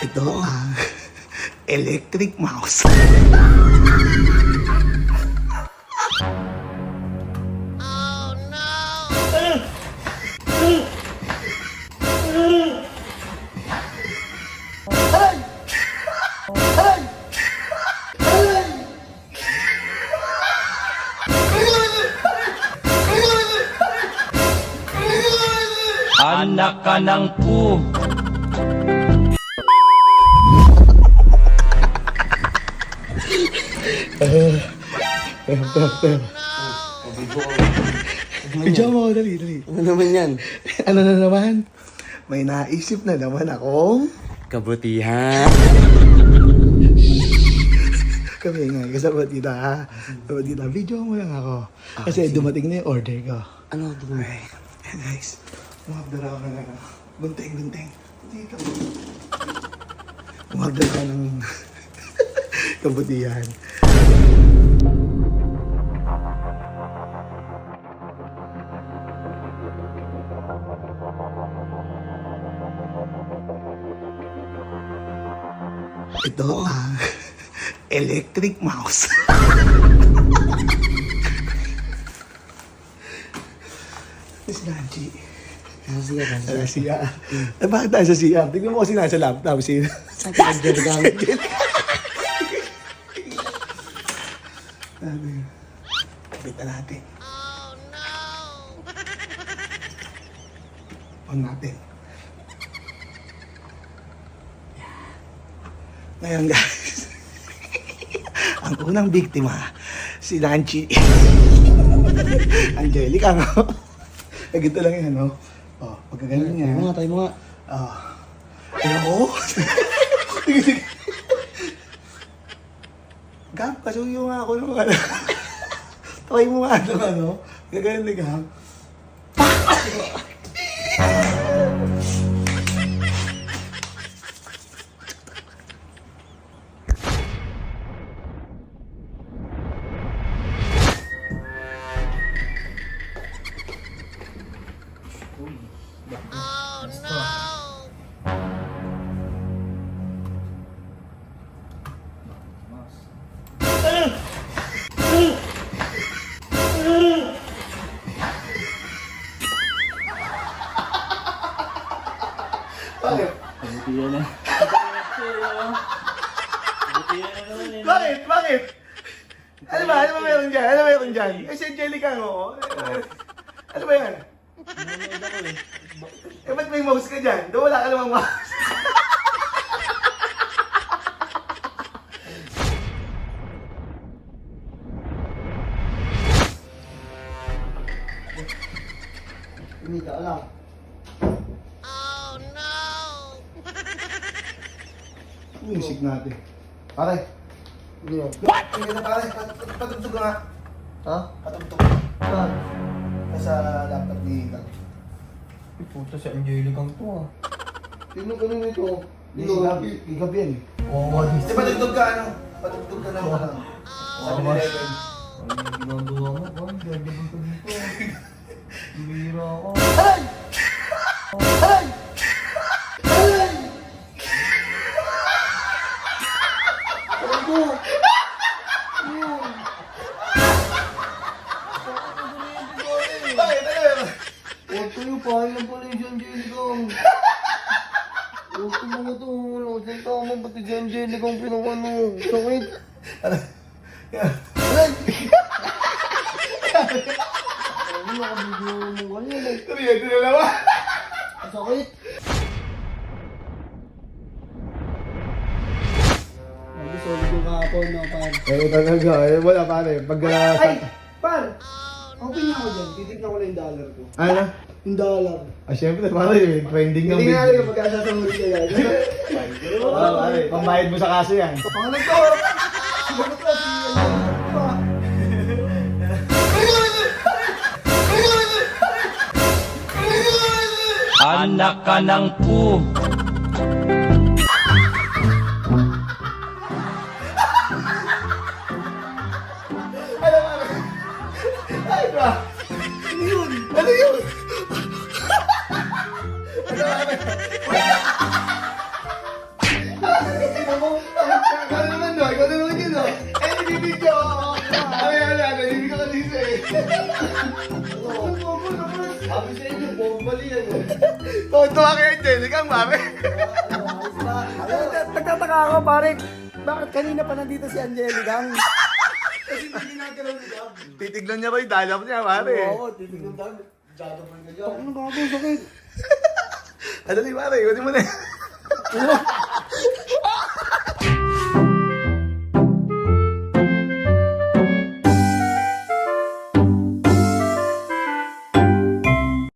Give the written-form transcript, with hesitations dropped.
Ito ang electric mouse. Anak ka ng pu. Video mo, dali. Ano naman yan? Ano na naman? May naisip na naman akong Kabutihan. kami nga, kasama tita ha. Kasama tita, video mo lang ako. Kasi dumating na yung order ko. Ano ito? Okay, guys. Umabdara ako ng gunting. Dito. Umabdara ako ng kabutihan. Ito ang electric mouse. Miss Nancy. Sige. Sa CR. Eh, bakit tayo sa CR? Tignan mo kasi nasa laptop. Saan ka nagdadagang? Bitan natin. Oh, no! On natin. Ngayon, guys. Ang unang biktima, si Nancy. Angelica, no? Eh, gito lang yan, no? Oh, pagkaganyan niya. Tayo mo nga. Oh. Ayoko. Sige. Gab, kasuyo nga ako ng ano. Try mo nga ito, ano? Gagaling ni Gab. Bakit? Kabutihan na. Bakit? Ano ba meron dyan? Eh, si Angelica, no? Ano ba yan? Eh, ba't may mouse ka dyan? Doon wala ka namang mouse. Hindi ka alam. Music natin. Pare. Hindi yun. What? Hindi na pare. Patugtog nga. Ha? Patugtog. Saan? Nasa laptop ni Gab. Puta si Angelica to ah. Sino ka rin ito? Ni Gab yan. Oo. Di patugtog ka ano? Patugtog ka ng ano? Sa 7-Eleven. Ano yung ginagawa mo? Ay, gagawin ko dito. Bihira ako. Aray! Aray! Aray! Ano? Bakit? Ano yun? Huwag kayo, pahay lang pala yung si Angelica. Huwag ko mga ito. Saan tama pati si Angelica ang pinakano? Sakit. Ano? Aray! Ano nakabigyo mo kanina? Ito na naman. Sakit. Solid yung kahapon, no, par? Eh, talaga. Wala pare. Pag... Ay! Par! Open niya ako dyan. Titignan ko lang yung dollar ko. Ano? Yung dollar. Ah, syempre pare. Trending ng Hindi nga lang yung pagkasasahuli ka yan. Pare, pambayad mo sa kaso yan. Pangalan ko! Pangalan ko! Anak ka ng pu. Ay, ba? Ano yun? Ano yun? Ano Sabi sa inyo, bombali yan eh. Tuwa kay Angelica, pare. Ayos na. Ayun, nagtataka ako, pare. Bakit kanina pa nandito si Angelica? Kasi hindi ginagalaw ni Gab. Titignan niya ba yung dialogue niya, pare? Oo, titignan tayo. Jado pa ka dyan. Ano gago, sakit? Ano ni pare, kunin mo na.